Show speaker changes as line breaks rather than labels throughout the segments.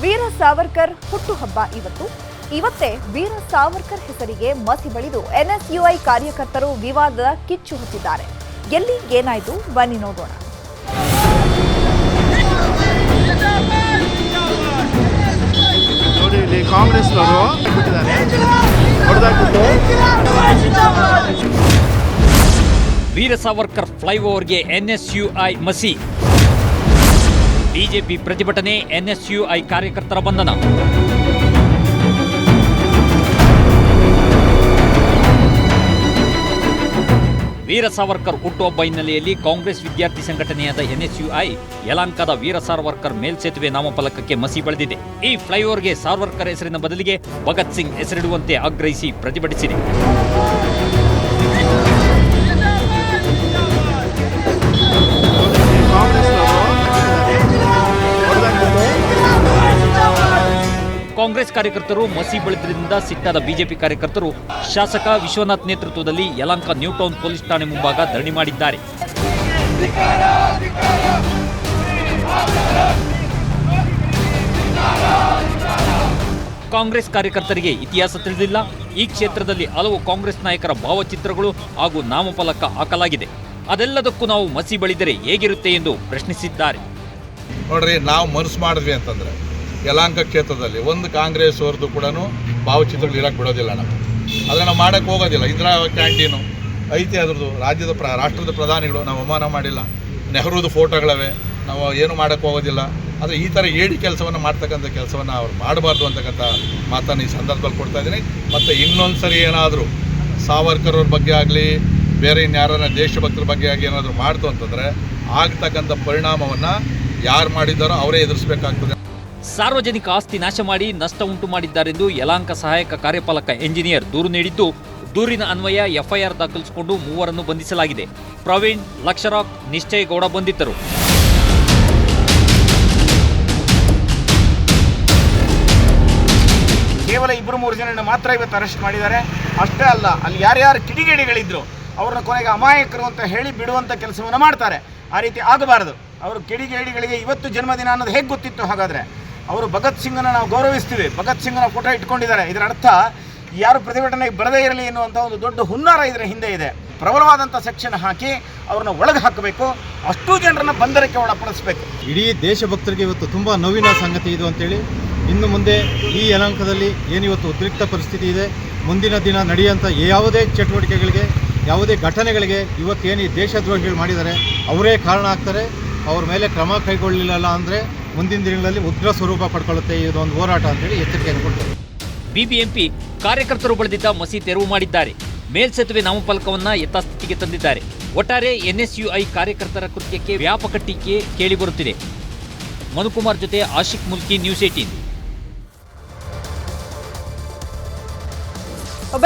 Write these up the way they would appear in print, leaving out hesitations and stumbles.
ವೀರ ಸಾವರ್ಕರ್ ಹುಟ್ಟುಹಬ್ಬ ಇವತ್ತೇ ವೀರ ಸಾವರ್ಕರ್ ಹೆಸರಿಗೆ ಮಸಿ ಬಳಿದು ಎನ್ಎಸ್ಯುಐ ಕಾರ್ಯಕರ್ತರು ವಿವಾದದ ಕಿಚ್ಚು ಹಚ್ಚಿದ್ದಾರೆ. ಎಲ್ಲಿ ಏನಾಯ್ತು ಬನ್ನಿ ನೋಡೋಣ.
ವೀರ ಸಾವರ್ಕರ್ ಫ್ಲೈಓವರ್ಗೆ ಎನ್ಎಸ್ಯುಐ ಮಸಿ. ಬಿಜೆಪಿ ಪ್ರತಿಭಟನೆ, ಎನ್ಎಸ್ಯುಐ ಕಾರ್ಯಕರ್ತರ ಬಂಧನ. ವೀರ ಸಾವರ್ಕರ್ ಹುಟ್ಟುಹಬ್ಬ ಹಿನ್ನೆಲೆಯಲ್ಲಿ ಕಾಂಗ್ರೆಸ್ ವಿದ್ಯಾರ್ಥಿ ಸಂಘಟನೆಯಾದ ಎನ್ಎಸ್ಯುಐ ಯಲಹಂಕದ ವೀರ ಸಾವರ್ಕರ್ ಮೇಲ್ಸೇತುವೆ ನಾಮಫಲಕಕ್ಕೆ ಮಸಿ ಬಳಿದಿದೆ. ಈ ಫ್ಲೈಓವರ್ಗೆ ಸಾವರ್ಕರ್ ಹೆಸರಿನ ಬದಲಿಗೆ ಭಗತ್ ಸಿಂಗ್ ಹೆಸರಿಡುವಂತೆ ಆಗ್ರಹಿಸಿ ಪ್ರತಿಭಟಿಸಿದೆ. ಕಾಂಗ್ರೆಸ್ ಕಾರ್ಯಕರ್ತರು ಮಸಿ ಬಳಿದ್ರಿಂದ ಸಿಟ್ಟಾದ ಬಿಜೆಪಿ ಕಾರ್ಯಕರ್ತರು ಶಾಸಕ ವಿಶ್ವನಾಥ್ ನೇತೃತ್ವದಲ್ಲಿ ಯಲಹಂಕ ನ್ಯೂ ಟೌನ್ ಪೊಲೀಸ್ ಠಾಣೆ ಮುಂಭಾಗ ಧರಣಿ ಮಾಡಿದ್ದಾರೆ. ಕಾಂಗ್ರೆಸ್ ಕಾರ್ಯಕರ್ತರಿಗೆ ಇತಿಹಾಸ ತಿಳಿದಿಲ್ಲ. ಈ ಕ್ಷೇತ್ರದಲ್ಲಿ ಹಲವು ಕಾಂಗ್ರೆಸ್ ನಾಯಕರ ಭಾವಚಿತ್ರಗಳು ಹಾಗೂ ನಾಮಫಲಕ ಹಾಕಲಾಗಿದೆ. ಅದೆಲ್ಲದಕ್ಕೂ ನಾವು ಮಸಿ ಬಳಿದರೆ ಹೇಗಿರುತ್ತೆ ಎಂದು ಪ್ರಶ್ನಿಸಿದ್ದಾರೆ.
ನೋಡ್ರಿ, ನಾವು ಮನಸ್ಸು ಮಾಡಿದ್ವಿ ಅಂತಂದ್ರೆ ಯಲಹಂಕ ಕ್ಷೇತ್ರದಲ್ಲಿ ಒಂದು ಕಾಂಗ್ರೆಸ್ ಅವ್ರದ್ದು ಕೂಡ ಭಾವಚಿತ್ರಗಳು ಇರಕ್ಕೆ ಬಿಡೋದಿಲ್ಲ. ಆದರೆ ನಾವು ಮಾಡೋಕ್ಕೆ ಹೋಗೋದಿಲ್ಲ. ಇಂದಿರಾ ಕ್ಯಾಂಟೀನು ಐತಿ, ಅದ್ರದ್ದು ರಾಷ್ಟ್ರದ ಪ್ರಧಾನಿಗಳು ನಾವು ಅವಮಾನ ಮಾಡಿಲ್ಲ. ನೆಹರೂದು ಫೋಟೋಗಳವೆ, ನಾವು ಏನು ಮಾಡೋಕ್ಕೆ ಹೋಗೋದಿಲ್ಲ. ಆದರೆ ಈ ಥರ ಏಡಿ ಕೆಲಸವನ್ನು ಮಾಡ್ತಕ್ಕಂಥ ಕೆಲಸವನ್ನು ಅವ್ರು ಮಾಡಬಾರ್ದು ಅಂತಕ್ಕಂಥ ಮಾತನ್ನು ಈ ಸಂದರ್ಭದಲ್ಲಿ ಕೊಡ್ತಾ ಇದ್ದೀನಿ. ಮತ್ತು ಇನ್ನೊಂದು ಸರಿ ಏನಾದರೂ ಸಾವರ್ಕರ್ ಅವ್ರ ಬಗ್ಗೆ ಆಗಲಿ ಬೇರೆ ಇನ್ಯಾರನ್ನ ದೇಶಭಕ್ತರ ಬಗ್ಗೆ ಆಗಿ ಏನಾದರೂ ಮಾಡ್ತು ಅಂತಂದರೆ ಆಗ್ತಕ್ಕಂಥ ಪರಿಣಾಮವನ್ನು ಯಾರು ಮಾಡಿದ್ದಾರೋ ಅವರೇ ಎದುರಿಸಬೇಕಾಗ್ತದೆ.
ಸಾರ್ವಜನಿಕ ಆಸ್ತಿ ನಾಶ ಮಾಡಿ ನಷ್ಟ ಉಂಟು ಮಾಡಿದ್ದಾರೆಂದು ಯಲಹಂಕ ಸಹಾಯಕ ಕಾರ್ಯಪಾಲಕ ಎಂಜಿನಿಯರ್ ದೂರು ನೀಡಿದ್ದು, ದೂರಿನ ಅನ್ವಯ ಎಫ್ಐಆರ್ ದಾಖಲಿಸಿಕೊಂಡು ಮೂವರನ್ನು ಬಂಧಿಸಲಾಗಿದೆ. ಪ್ರವೀಣ್, ಲಕ್ಷರಾಕ್, ನಿಶ್ಚಯ್ ಗೌಡ ಬಂಧಿತರು.
ಕೇವಲ 2-3 ಜನರನ್ನು ಮಾತ್ರ ಇವತ್ತು ಅರೆಸ್ಟ್ ಮಾಡಿದ್ದಾರೆ. ಅಷ್ಟೇ ಅಲ್ಲ, ಅಲ್ಲಿ ಯಾರ್ಯಾರು ಕಿಡಿಗೇಡಿಗಳಿದ್ರು ಅವ್ರನ್ನ ಕೊನೆಗೆ ಅಮಾಯಕರು ಅಂತ ಹೇಳಿ ಬಿಡುವಂಥ ಕೆಲಸವನ್ನು ಮಾಡ್ತಾರೆ. ಆ ರೀತಿ ಆಗಬಾರದು. ಅವರು ಕಿಡಿಗೇಡಿಗಳಿಗೆ ಇವತ್ತು ಜನ್ಮದಿನ ಅನ್ನೋದು ಹೇಗೆ ಗೊತ್ತಿತ್ತು? ಹಾಗಾದರೆ ಅವರು ಭಗತ್ ಸಿಂಗನ್ನು ನಾವು ಗೌರವಿಸ್ತೀವಿ, ಭಗತ್ ಸಿಂಗನ ಫೋಟೋ ಇಟ್ಕೊಂಡಿದ್ದಾರೆ. ಇದರ ಅರ್ಥ ಯಾರು ಪ್ರತಿಭಟನೆಗೆ ಬರದೇ ಇರಲಿ ಎನ್ನುವಂಥ ಒಂದು ದೊಡ್ಡ ಹುನ್ನಾರ ಇದರ ಹಿಂದೆ ಇದೆ. ಪ್ರಬಲವಾದಂಥ ಸೆಕ್ಷನ್ ಹಾಕಿ ಅವ್ರನ್ನ ಒಳಗೆ ಹಾಕಬೇಕು, ಅಷ್ಟೂ ಜನರನ್ನ ಬಂಧನಕ್ಕೆ ಒಳಪಡಿಸಬೇಕು.
ಇಡೀ ದೇಶಭಕ್ತರಿಗೆ ಇವತ್ತು ತುಂಬ ನೋವಿನ ಸಂಗತಿ ಇದು ಅಂತೇಳಿ, ಇನ್ನು ಮುಂದೆ ಈ ಯಲಹಂಕದಲ್ಲಿ ಏನಿವತ್ತು ಉದ್ರಿಕ್ತ ಪರಿಸ್ಥಿತಿ ಇದೆ, ಮುಂದಿನ ದಿನ ನಡೆಯುವಂಥ ಯಾವುದೇ ಚಟುವಟಿಕೆಗಳಿಗೆ, ಯಾವುದೇ ಘಟನೆಗಳಿಗೆ ಇವತ್ತೇನು ಈ ದೇಶದ್ರೋಹಿಗಳು ಮಾಡಿದ್ದಾರೆ ಅವರೇ ಕಾರಣ ಆಗ್ತಾರೆ. ಅವ್ರ ಮೇಲೆ ಕ್ರಮ ಕೈಗೊಳ್ಳಲಿಲ್ಲ ಅಂದರೆ ಮುಂದಿನ ದಿನಗಳಲ್ಲಿ ಉಗ್ರ ಸ್ವರೂಪ ಪಡ್ಕೊಳ್ಳುತ್ತೆ ಇದೊಂದು ಹೋರಾಟ ಅಂತೇಳಿ ಎಚ್ಚರಿಕೆಯನ್ನು ಕೊಡ್ತಾರೆ.
ಬಿಬಿಎಂಪಿ ಕಾರ್ಯಕರ್ತರು ಬಳದಿದ್ದ ಮಸಿ ತೆರವು ಮಾಡಿದ್ದಾರೆ. ಮೇಲ್ಸೇತುವೆ ನಾಮಫಲಕವನ್ನು ಯಥಾಸ್ಥಿತಿಗೆ ತಂದಿದ್ದಾರೆ. ಒಟ್ಟಾರೆ ಎನ್ಎಸ್ಯುಐ ಕಾರ್ಯಕರ್ತರ ಕೃತ್ಯಕ್ಕೆ ವ್ಯಾಪಕ ಟೀಕೆ ಕೇಳಿಬರುತ್ತಿದೆ. ಮನುಕುಮಾರ್ ಜೊತೆ ಆಶಿಕ್ ಮುಲ್ಕಿ, ನ್ಯೂಸ್ 18.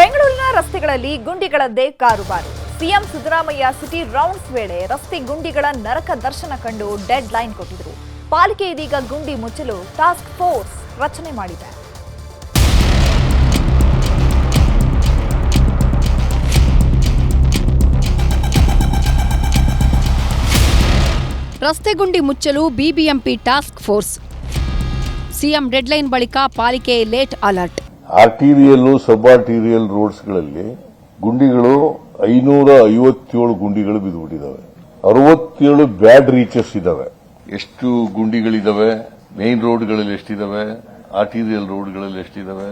ಬೆಂಗಳೂರಿನ ರಸ್ತೆಗಳಲ್ಲಿ ಗುಂಡಿಗಳದ್ದೇ ಕಾರುಬಾರು. ಸಿಎಂ ಸಿದ್ದರಾಮಯ್ಯ ಸಿಟಿ ರೌಂಡ್ಸ್ ವೇಳೆ ರಸ್ತೆ ಗುಂಡಿಗಳ ನರಕ ದರ್ಶನ ಕಂಡು ಡೆಡ್ ಲೈನ್ ಕೊಟ್ಟಿದ್ರು. ಪಾಲಿಕೆ ಇದೀಗ ಗುಂಡಿ ಮುಚ್ಚಲು ಟಾಸ್ಕ್ ಫೋರ್ಸ್ ರಚನೆ ಮಾಡಿದೆ.
ರಸ್ತೆ ಗುಂಡಿ ಮುಚ್ಚಲು BBMP task force. CM deadline ಬಳಿಕ ಪಾಲಿಕೆ ಲೇಟ್ ಅಲರ್ಟ್.
ಆರ್ಟಿರಿಯಲ್, ಸಬ್ ಆರ್ಟಿರಿಯಲ್ ರೋಡ್ಸ್ಗಳಲ್ಲಿ ಗುಂಡಿಗಳು 557 ಗುಂಡಿಗಳು ಬಿದ್ದುಬಿಟ್ಟಿದ್ದಾವೆ. 67 ಬ್ಯಾಡ್ ರೀಚಸ್ ಇದಾವೆ. ಎಷ್ಟು ಗುಂಡಿಗಳಿದಾವೆ? ಮೇನ್ ರೋಡ್ಗಳಲ್ಲಿ ಎಷ್ಟಿದಾವೆ? ಆರ್ಟಿರಿಯಲ್ ರೋಡ್ಗಳಲ್ಲಿ ಎಷ್ಟಿದಾವೆ?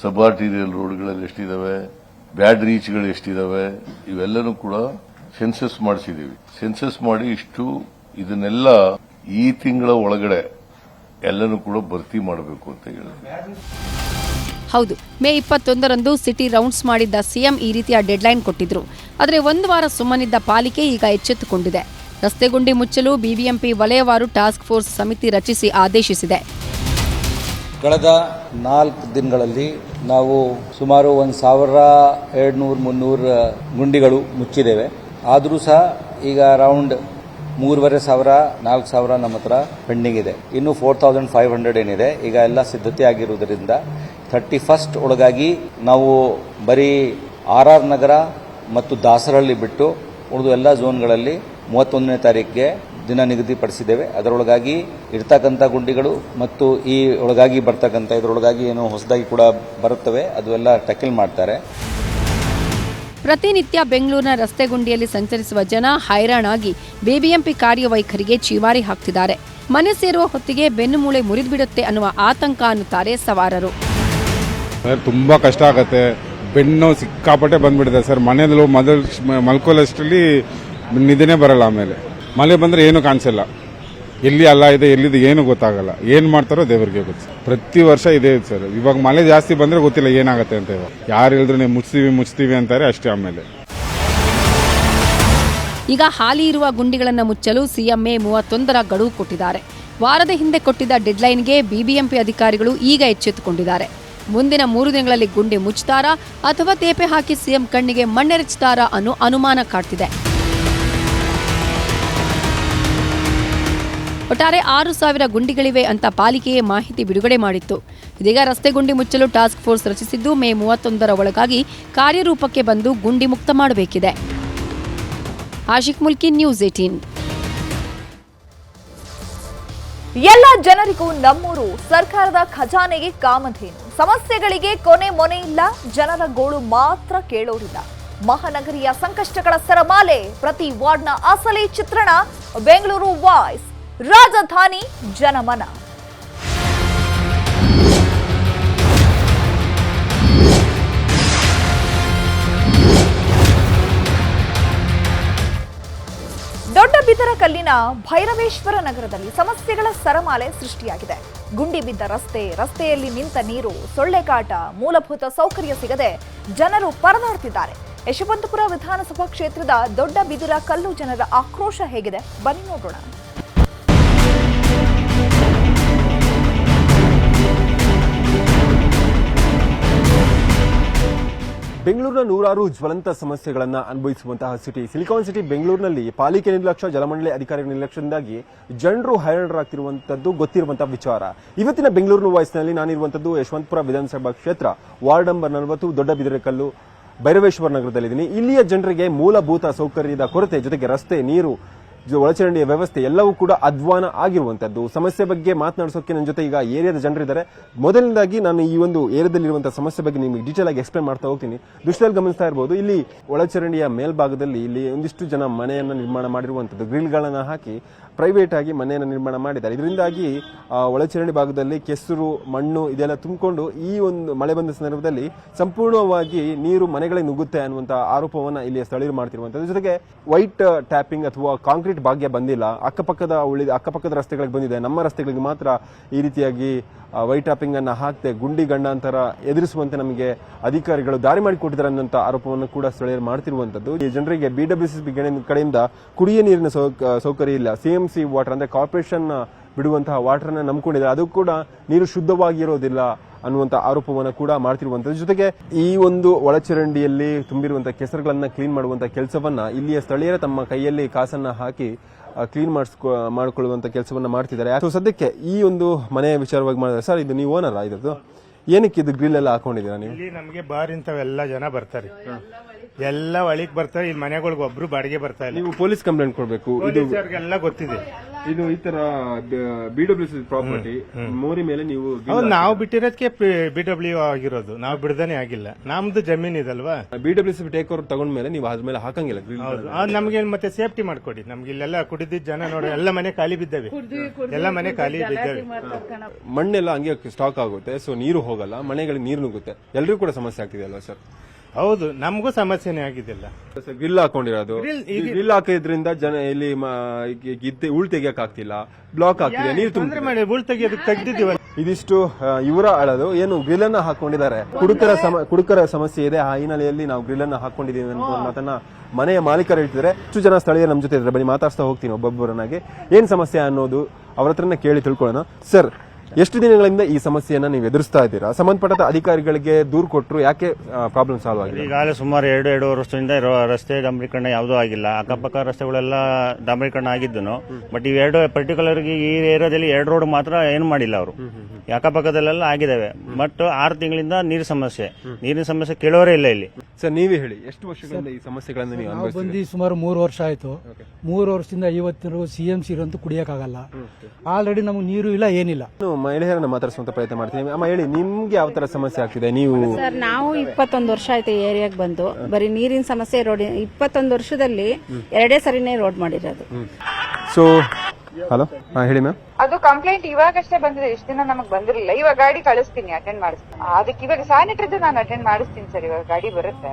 ಸಬ್ ಆರ್ಟಿರಿಯಲ್ ರೋಡ್ಗಳಲ್ಲಿ ಎಷ್ಟಿದಾವೆ? ಬ್ಯಾಡ್ ರೀಚ್ಗಳು ಎಷ್ಟಿದಾವೆ? ಇವೆಲ್ಲನೂ ಕೂಡ ಸೆನ್ಸಸ್ ಮಾಡಿಸಿದೀವಿ. ಸೆನ್ಸಸ್ ಮಾಡಿ ಇದನ್ನೆಲ್ಲ ಈ ತಿಂಗಳ ಒಳಗಡೆ ಎಲ್ಲನೂ ಕೂಡ ಭರ್ತಿ ಮಾಡಬೇಕು ಅಂತ ಹೇಳಿದ್ವಿ.
ಹೌದು, ಮೇ 21ರಂದು ಸಿಟಿ ರೌಂಡ್ಸ್ ಮಾಡಿದ್ದ ಸಿಎಂ ಈ ರೀತಿಯ ಡೆಡ್ಲೈನ್ ಕೊಟ್ಟಿದ್ರು. ಆದರೆ ಒಂದು ವಾರ ಸುಮ್ಮನಿದ್ದ ಪಾಲಿಕೆ ಈಗ ಎಚ್ಚೆತ್ತುಕೊಂಡಿದೆ. ರಸ್ತೆ ಗುಂಡಿ ಮುಚ್ಚಲು ಬಿಬಿಎಂಪಿ ವಲಯವಾರು ಟಾಸ್ಕ್ ಫೋರ್ಸ್ ಸಮಿತಿ ರಚಿಸಿ ಆದೇಶಿಸಿದೆ.
ಕಳೆದ 4 ದಿನಗಳಲ್ಲಿ ನಾವು ಸುಮಾರು 1200-300 ಗುಂಡಿಗಳು ಮುಚ್ಚಿದ್ದೇವೆ. ಆದರೂ ಸಹ ಈಗ ಅರೌಂಡ್ 3,500-4,000 ನಮ್ಮ ಹತ್ರ ಪೆಂಡಿಂಗ್ ಇದೆ. ಇನ್ನು 4,500 ಏನಿದೆ, ಈಗ ಎಲ್ಲ ಸಿದ್ಧತೆ ಆಗಿರುವುದರಿಂದ 31st ಒಳಗಾಗಿ ನಾವು ಬರೀ RR ನಗರ ಮತ್ತು ದಾಸರಹಳ್ಳಿ ಬಿಟ್ಟು ಉಳಿದು ಎಲ್ಲ ಝೋನ್ಗಳಲ್ಲಿ 31ನೇ ತಾರೀಕಿಗೆ ದಿನ ನಿಗದಿಪಡಿಸಿದ್ದೇವೆ. ಅದರೊಳಗಾಗಿ ಇರ್ತಕ್ಕಂಥ ಗುಂಡಿಗಳು ಮತ್ತು ಈ ಒಳಗಾಗಿ ಬರ್ತಕ್ಕಂಥ ಇದರೊಳಗಾಗಿ ಏನು ಹೊಸದಾಗಿ ಕೂಡ ಬರುತ್ತವೆ ಅದು ಎಲ್ಲ ಟ್ಯಾಕಲ್ ಮಾಡ್ತಾರೆ.
ಪ್ರತಿನಿತ್ಯ ಬೆಂಗಳೂರಿನ ರಸ್ತೆ ಗುಂಡಿಯಲ್ಲಿ ಸಂಚರಿಸುವ ಜನ ಹೈರಾಣಾಗಿ ಬಿಬಿಎಂಪಿ ಕಾರ್ಯವೈಖರಿಗೆ ಚೀಮಾರಿ ಹಾಕ್ತಿದ್ದಾರೆ. ಮನೆ ಸೇರುವ ಹೊತ್ತಿಗೆ ಬೆನ್ನುಮೂಳೆ ಮುರಿದ್ಬಿಡುತ್ತೆ ಅನ್ನುವ ಆತಂಕ ಅನ್ನುತ್ತಾರೆ ಸವಾರರು.
ತುಂಬಾ ಕಷ್ಟ ಆಗತ್ತೆ, ಬೆನ್ನು ಸಿಕ್ಕಾಪಟ್ಟೆ ಬಂದ್ಬಿಡಿದೆ ಸರ್. ಮನೆಯಲ್ಲೂ ಮಲ್ಕೊಳ್ಳೋಷ್ಟರಲ್ಲಿ ನಿದ್ದೆನೇ ಬರಲ್ಲ. ಆಮೇಲೆ ಮಳೆ ಬಂದ್ರೆ ಏನು ಕಾಣಿಸಲ್ಲ, ಎಲ್ಲಿ ಅಲ್ಲ ಇದೆ ಎಲ್ಲಿದೆ ಏನು ಗೊತ್ತಾಗಲ್ಲ. ಏನ್ ಮಾಡ್ತಾರೋ ದೇವರಿಗೆ ಗೊತ್ತು. ಪ್ರತಿ ವರ್ಷ ಇದೆ ಸರ್. ಇವಾಗ ಮಳೆ ಜಾಸ್ತಿ ಬಂದ್ರೆ ಗೊತ್ತಿಲ್ಲ ಏನಾಗತ್ತೆ ಅಂತ. ಇವಾಗ ಯಾರು ಹೇಳಿದ್ರು ನೀವು ಮುಚ್ತೀವಿ ಅಂತಾರೆ ಅಷ್ಟೇ. ಆಮೇಲೆ
ಈಗ ಹಾಲಿ ಇರುವ ಗುಂಡಿಗಳನ್ನು ಮುಚ್ಚಲು ಸಿಎಂ ಮೇ 31ರ ಗಡುವು ಕೊಟ್ಟಿದ್ದಾರೆ. ವಾರದ ಹಿಂದೆ ಕೊಟ್ಟಿದ್ದ ಡೆಡ್ಲೈನ್ಗೆ ಬಿಬಿಎಂಪಿ ಅಧಿಕಾರಿಗಳು ಈಗ ಎಚ್ಚೆತ್ತುಕೊಂಡಿದ್ದಾರೆ. ಮುಂದಿನ 3 ದಿನಗಳಲ್ಲಿ ಗುಂಡಿ ಮುಚ್ಚುತ್ತಾರಾ ಅಥವಾ ತೇಪೆ ಹಾಕಿ ಸಿಎಂ ಕಣ್ಣಿಗೆ ಮಣ್ಣೆರಚುತ್ತಾರಾ ಅನ್ನೋ ಅನುಮಾನ ಕಾಡ್ತಿದೆ. ಒಟ್ಟಾರೆ 6,000 ಗುಂಡಿಗಳಿವೆ ಅಂತ ಪಾಲಿಕೆಯೇ ಮಾಹಿತಿ ಬಿಡುಗಡೆ ಮಾಡಿತ್ತು. ಇದೀಗ ರಸ್ತೆ ಗುಂಡಿ ಮುಚ್ಚಲು ಟಾಸ್ಕ್ ಫೋರ್ಸ್ ರಚಿಸಿದ್ದು ಮೇ 31ರ ಒಳಗಾಗಿ ಕಾರ್ಯರೂಪಕ್ಕೆ ಬಂದು ಗುಂಡಿ ಮುಕ್ತ ಮಾಡಬೇಕಿದೆ. ಆಶಿಕ್ ಮುಲ್ಕಿ, ನ್ಯೂಸ್ 18.
ಎಲ್ಲ ಜನರಿಗೂ ನಮ್ಮೂರು ಸರ್ಕಾರದ ಖಜಾನೆಗೆ ಕಾಮಧೇನು. ಸಮಸ್ಯೆಗಳಿಗೆ ಕೊನೆ ಮೊನೆ ಇಲ್ಲ, ಜನರ ಗೋಳು ಮಾತ್ರ ಕೇಳೋರಿಲ್ಲ. ಮಹಾನಗರಿಯ ಸಂಕಷ್ಟಗಳ ಸರಮಾಲೆ, ಪ್ರತಿ ವಾರ್ಡ್ನ ಅಸಲಿ ಚಿತ್ರಣ. ಬೆಂಗಳೂರು ವಾಯ್ಸ್, ರಾಜಧಾನಿ ಜನಮನ. ದೊಡ್ಡಬಿದರಕಲ್ಲಿನ ಭೈರವೇಶ್ವರ ನಗರದಲ್ಲಿ ಸಮಸ್ಯೆಗಳ ಸರಮಾಲೆ ಸೃಷ್ಟಿಯಾಗಿದೆ. ಗುಂಡಿ ಬಿದ್ದ ರಸ್ತೆಯಲ್ಲಿ ನಿಂತ ನೀರು, ಸೊಳ್ಳೆಕಾಟ, ಮೂಲಭೂತ ಸೌಕರ್ಯ ಸಿಗದೆ ಜನರು ಪರದಾಡ್ತಿದ್ದಾರೆ. ಯಶವಂತಪುರ ವಿಧಾನಸಭಾ ಕ್ಷೇತ್ರದ ದೊಡ್ಡಬಿದರಕಲ್ಲು ಜನರ ಆಕ್ರೋಶ ಹೇಗಿದೆ ಬನ್ನಿ ನೋಡೋಣ.
ಬೆಂಗಳೂರಿನ ನೂರಾರು ಜ್ವಲಂತ ಸಮಸ್ಯೆಗಳನ್ನು ಅನುಭವಿಸುವಂತಹ ಸಿಟಿ ಸಿಲಿಕಾನ್ ಸಿಟಿ ಬೆಂಗಳೂರಿನಲ್ಲಿ ಪಾಲಿಕೆ ನಿರ್ಲಕ್ಷ್ಯ, ಜಲಮಂಡಳಿ ಅಧಿಕಾರಿಗಳ ನಿರ್ಲಕ್ಷ್ಯದಿಂದಾಗಿ ಜನರು ಹೈರಾಣರಾಗ್ತಿರುವಂತದ್ದು ಗೊತ್ತಿರುವಂತಹ ವಿಚಾರ. ಇವತ್ತಿನ ಬೆಂಗಳೂರು ವಾಯ್ಸ್ನಲ್ಲಿ ನಾನಿರುವಂತದ್ದು ಯಶವಂತಪುರ ವಿಧಾನಸಭಾ ಕ್ಷೇತ್ರ ವಾರ್ಡ್ ನಂಬರ್ 40 ದೊಡ್ಡಬಿದರಕಲ್ಲು ಭೈರವೇಶ್ವರ ನಗರದಲ್ಲಿದ್ದೀನಿ. ಇಲ್ಲಿಯ ಜನರಿಗೆ ಮೂಲಭೂತ ಸೌಕರ್ಯದ ಕೊರತೆ ಜೊತೆಗೆ ರಸ್ತೆ, ನೀರು, ಒಳಚರಂಡಿಯ ವ್ಯವಸ್ಥೆ ಎಲ್ಲವೂ ಕೂಡ ಅಧ್ವಾನ ಆಗಿರುವಂತದ್ದು. ಸಮಸ್ಯೆ ಬಗ್ಗೆ ಮಾತನಾಡಿಸೋಕೆ ನನ್ನ ಜೊತೆ ಈಗ ಏರಿಯಾದ ಜನರಿದ್ದಾರೆ. ಮೊದಲನೇದಾಗಿ ನಾನು ಈ ಒಂದು ಏರಿಯಾದಲ್ಲಿರುವಂತಹ ಸಮಸ್ಯೆ ಬಗ್ಗೆ ನಿಮಗೆ ಡೀಟೇಲ್ ಆಗಿ ಎಕ್ಸ್ಪ್ಲೇನ್ ಮಾಡ್ತಾ ಹೋಗ್ತೀನಿ. ದೃಶ್ಯದಲ್ಲಿ ಗಮನಿಸ್ತಾ ಇರಬಹುದು, ಇಲ್ಲಿ ಒಳಚರಂಡಿಯ ಮೇಲ್ಭಾಗದಲ್ಲಿ ಇಲ್ಲಿ ಒಂದಿಷ್ಟು ಜನ ಮನೆಯನ್ನ ನಿರ್ಮಾಣ ಮಾಡಿರುವಂತದ್ದು, ಗ್ರಿಲ್ಗಳನ್ನ ಹಾಕಿ ಪ್ರೈವೇಟ್ ಆಗಿ ಮನೆಯನ್ನು ನಿರ್ಮಾಣ ಮಾಡಿದ್ದಾರೆ. ಇದರಿಂದಾಗಿ ಒಳಚರಂಡಿ ಭಾಗದಲ್ಲಿ ಕೆಸರು, ಮಣ್ಣು ಇದೆಲ್ಲ ತುಂಬಿಕೊಂಡು ಈ ಒಂದು ಮಳೆ ಬಂದ ಸಂದರ್ಭದಲ್ಲಿ ಸಂಪೂರ್ಣವಾಗಿ ನೀರು ಮನೆಗಳಿಗೆ ನುಗ್ಗುತ್ತೆ ಅನ್ನುವಂತಹ ಆರೋಪವನ್ನ ಇಲ್ಲಿ ಸ್ಥಳೀಯರು ಮಾಡ್ತಿರುವಂತದ್ದು. ಜೊತೆಗೆ ವೈಟ್ ಟ್ಯಾಪಿಂಗ್ ಅಥವಾ ಕಾಂಕ್ರೀಟ್ ಭಾಗ್ಯ ಬಂದಿಲ್ಲ. ಅಕ್ಕಪಕ್ಕದ ರಸ್ತೆಗಳಿಗೆ ಬಂದಿದೆ, ನಮ್ಮ ರಸ್ತೆಗಳಿಗೆ ಮಾತ್ರ ಈ ರೀತಿಯಾಗಿ ವೈಟ್ ಟ್ಯಾಪಿಂಗ್ ಅನ್ನ ಹಾಕ್ತೆ ಗುಂಡಿ ಗಂಡಾಂತರ ಎದುರಿಸುವಂತೆ ನಮಗೆ ಅಧಿಕಾರಿಗಳು ದಾರಿ ಮಾಡಿಕೊಟ್ಟಿದ್ದಾರೆ ಅನ್ನುವಂತ ಆರೋಪವನ್ನು ಕೂಡ ಸ್ಥಳೀಯರು ಮಾಡ್ತಿರುವಂತದ್ದು. ಈ ಜನರಿಗೆ ಬಿಡಬ್ಲ್ಯೂಸಿಬಿ ಕಡೆಯಿಂದ ಕುಡಿಯ ನೀರಿನ ಸೌಕರ್ಯ ಇಲ್ಲ. ಸಿಎಂಸಿ ವಾಟರ್ ಅಂದ್ರೆ ಕಾರ್ಪೊರೇಷನ್ ಬಿಡುವಂತಹ ವಾಟರ್ ಅನ್ನ ನಂಬಿಕೊಂಡಿದ್ದಾರೆ, ಅದು ಕೂಡ ನೀರು ಶುದ್ಧವಾಗಿರೋದಿಲ್ಲ ಅನ್ನುವಂತ ಆರೋಪವನ್ನು ಕೂಡ ಮಾಡ್ತಿರುವಂತದ್ದು. ಜೊತೆಗೆ ಈ ಒಂದು ಒಳಚರಂಡಿಯಲ್ಲಿ ತುಂಬಿರುವಂತಹ ಕೆಸರುಗಳನ್ನ ಕ್ಲೀನ್ ಮಾಡುವಂತಹ ಕೆಲಸವನ್ನ ಇಲ್ಲಿಯ ಸ್ಥಳೀಯರ ತಮ್ಮ ಕೈಯಲ್ಲಿ ಕಾಸನ್ನ ಹಾಕಿ ಕ್ಲೀನ್ ಮಾಡಿಕೊಳ್ಳುವಂತ ಕೆಲಸವನ್ನ ಮಾಡ್ತಿದ್ದಾರೆ. ಸೊ ಸದ್ಯಕ್ಕೆ ಈ ಒಂದು ಮನೆಯ ವಿಚಾರವಾಗಿ ಮಾಡಿದ್ರೆ, ಸರ್ ಇದು ನೀವು ಓನರ್ ಇದ್ರದ್ದು, ಏನಕ್ಕೆ ಇದು ಗ್ರಿಲ್ ಎಲ್ಲ ಹಾಕೊಂಡಿದ್ದೀರಾ ನೀವು?
ಇಲ್ಲಿ ನಮಗೆ ಬಾರ್ ಇಂಥವೆಲ್ಲ ಜನ ಬರ್ತಾರೆ, ಎಲ್ಲ ಒಳಗ್ ಬರ್ತಾರೆ. ಇಲ್ಲಿ ಮನೆಗಳಿಗೆ ಒಬ್ರು ಬಾಡಿಗೆ ಬರ್ತಾರೆ.
ನೀವು ಪೊಲೀಸ್ ಕಂಪ್ಲೇಂಟ್ ಕೊಡ್ಬೇಕು. ಇದು
ಎಲ್ಲ ಗೊತ್ತಿದೆ.
ಇದು ಈ ತರ ಬಿಡಬ್ಲ್ಯೂಸಿ ಪ್ರಾಪರ್ಟಿ ಮೋರಿ ಮೇಲೆ ನೀವು
ನಾವು ಬಿಟ್ಟಿರೋದಕ್ಕೆ ಬಿಡಬ್ಲ್ಯೂ ಆಗಿರೋದು, ನಾವು ಬಿಡದಾನೆ ಆಗಿಲ್ಲ. ನಮ್ದು ಜಮೀನ್ ಇದಲ್ವಾ.
ಬಿಡಬ್ಲ್ಯೂಸಿ ಟೇಕ್ ಓವರ್ ತಗೊಂಡ್ಮೇಲೆ ನೀವು ಅದ್ಮೇಲೆ ಹಾಕಂಗಿಲ್ಲ.
ನಮ್ಗೆ ಮತ್ತೆ ಸೇಫ್ಟಿ ಮಾಡ್ಕೊಡಿ. ನಮ್ಗೆ ಇಲ್ಲೆಲ್ಲ ಕುಡಿದಿದ್ದ ಜನ ನೋಡಿ ಎಲ್ಲ ಮನೆ ಖಾಲಿ ಬಿದ್ದಾವೆ, ಎಲ್ಲ ಮನೆ ಖಾಲಿ ಬಿದ್ದಾವೆ.
ಮಣ್ಣೆಲ್ಲ ಹಂಗೆ ಸ್ಟಾಕ್ ಆಗುತ್ತೆ, ಸೊ ನೀರು ಹೋಗಲ್ಲ, ಮನೆಗಳಿಗೆ ನೀರು ನುಗ್ಗುತ್ತೆ. ಎಲ್ರಿಗೂ ಕೂಡ ಸಮಸ್ಯೆ ಆಗ್ತಿದೆ ಅಲ್ವಾ ಸರ್?
ಹೌದು, ನಮಗೂ ಸಮಸ್ಯೆನೇ ಆಗಿದ್ದಿಲ್ಲ.
ಗ್ರಿಲ್ ಹಾಕೊಂಡಿರೋದು, ಗ್ರಿಲ್ ಹಾಕಿದ್ರಿಂದ ಜನ ಇಲ್ಲಿ ಉಳ್ ತೆಗಿಯಕ್ ಆಗ್ತಿಲ್ಲ, ಬ್ಲಾಕ್ ಆಗ್ತಿದೆ, ನೀರು
ತುಂಬ ಉಳ್ ತೆಗಿಯೋದಕ್ಕೆ ತೆಗ್ದಿದ್ದೀವ.
ಇದಿಷ್ಟು ಇವರ ಅಳದು ಏನು ಗ್ರಿಲ್ ಅನ್ನ ಹಾಕೊಂಡಿದ್ದಾರೆ. ಕುಡುಕರ ಸಮಸ್ಯೆ ಇದೆ, ಆ ಹಿನ್ನೆಲೆಯಲ್ಲಿ ನಾವು ಗ್ರಿಲ್ ಅನ್ನ ಹಾಕೊಂಡಿದ್ದೀವಿ ಅನ್ನೋ ಮಾತನ್ನ ಮನೆಯ ಮಾಲೀಕರು ಹೇಳ್ತಿದ್ದಾರೆ. ಎಷ್ಟು ಜನ ಸ್ಥಳೀಯರು ನಮ್ಮ ಜೊತೆ ಇದ್ದಾರೆ, ಬನ್ನಿ ಮಾತಾಡ್ತಾ ಹೋಗ್ತೀನಿ ಒಬ್ಬೊಬ್ಬರನ್ನಾಗಿ. ಏನ್ ಸಮಸ್ಯೆ ಅನ್ನೋದು ಅವ್ರ ಹತ್ರನೇ ಕೇಳಿ ತಿಳ್ಕೊಳ್ಳೋಣ. ಸರ್, ಎಷ್ಟು ದಿನಗಳಿಂದ ಈ ಸಮಸ್ಯೆಯನ್ನ ನೀವು ಎದುರಿಸ್ತಾ ಇದ್ದೀರಾ? ಸಂಬಂಧಪಟ್ಟ ಅಧಿಕಾರಿಗಳಿಗೆ ದೂರು ಕೊಟ್ಟರು, ಯಾಕೆ ಪ್ರಾಬ್ಲಮ್ ಸಾಲ್ವ್ ಆಗಿದೆ?
ಈಗಾಗಲೇ ಸುಮಾರು 2.5 ವರ್ಷದಿಂದ ರಸ್ತೆ ಡಾಂಬರೀಕರಣ ಯಾವುದೂ ಆಗಿಲ್ಲ. ಅಕ್ಕಪಕ್ಕ ರಸ್ತೆಗಳೆಲ್ಲ ಡಾಂಬರೀಕರಣ ಆಗಿದ್ದನು. ಬಟ್ ಇವೆರಡು ಪರ್ಟಿಕ್ಯುಲರ್ ಈ ಏರಿಯಾದಲ್ಲಿ 2 ರೋಡ್ ಮಾತ್ರ ಏನು ಮಾಡಿಲ್ಲ ಅವರು. ಅಕ್ಕಪಕ್ಕದಲ್ಲೆಲ್ಲ ಆಗಿದ್ದಾವೆ. ಬಟ್ 6 ತಿಂಗಳಿಂದ ನೀರಿನ ಸಮಸ್ಯೆ ಕೇಳೋರೇ ಇಲ್ಲ ಇಲ್ಲಿ.
ಸರ್, ನೀವೇ ಹೇಳಿ, ಎಷ್ಟು ವರ್ಷಗಳಿಂದ ಈ ಸಮಸ್ಯೆಗಳನ್ನು ನೀವು ಅನುಭವಿಸ್ತೀರಿ?
ಸುಮಾರು 3 ವರ್ಷ ಆಯ್ತು. 3 ವರ್ಷದಿಂದ ಇವತ್ತಿನ CMC ಇರಂತೂ ಕುಡಿಯಕ್ಕಾಗಲ್ಲ. ಆಲ್ರೆಡಿ ನಮ್ಗೆ ನೀರು ಇಲ್ಲ, ಏನಿಲ್ಲ.
ಮಹಿಳೆಯರನ್ನ ಮಾತಾಡಿಸುವಂತ ಪ್ರಯತ್ನ ಮಾಡ್ತೀನಿ. ಅಮ್ಮ ಹೇಳಿ, ನಿಮ್ಗೆ ಯಾವ ತರ ಸಮಸ್ಯೆ ಆಗ್ತಿದೆ? ನೀವು
ಸರ್, ನಾವು 21 ವರ್ಷ ಆಯ್ತು ಈ ಏರಿಯಾಗೆ ಬಂದು. ಬರೀ ನೀರಿನ ಸಮಸ್ಯೆ, ರೋಡ್ 21 ವರ್ಷದಲ್ಲಿ 2 ಸರಿನೇ ರೋಡ್ ಮಾಡಿರೋದು.
ಸೊ ಹಲೋ, ಹೇಳಿ ಮ್ಯಾಮ್.
ಅದು ಕಂಪ್ಲೇಂಟ್ ಇವಾಗಷ್ಟೇ ಬಂದಿದೆ, ಇಷ್ಟ ದಿನ ನಮಗ್ ಬಂದಿರಲಿಲ್ಲ. ಇವಾಗ ಗಾಡಿ ಕಳಿಸ್ತೀನಿ, ಅಟೆಂಡ್ ಮಾಡಿಸ್ತೀನಿ. ಅದಕ್ಕೆ ಇವಾಗ ಸ್ಯಾನಿಟರಿದು ನಾನು ಅಟೆಂಡ್ ಮಾಡಿಸ್ತೀನಿ ಸರ್. ಇವಾಗ ಗಾಡಿ ಬರುತ್ತೆ.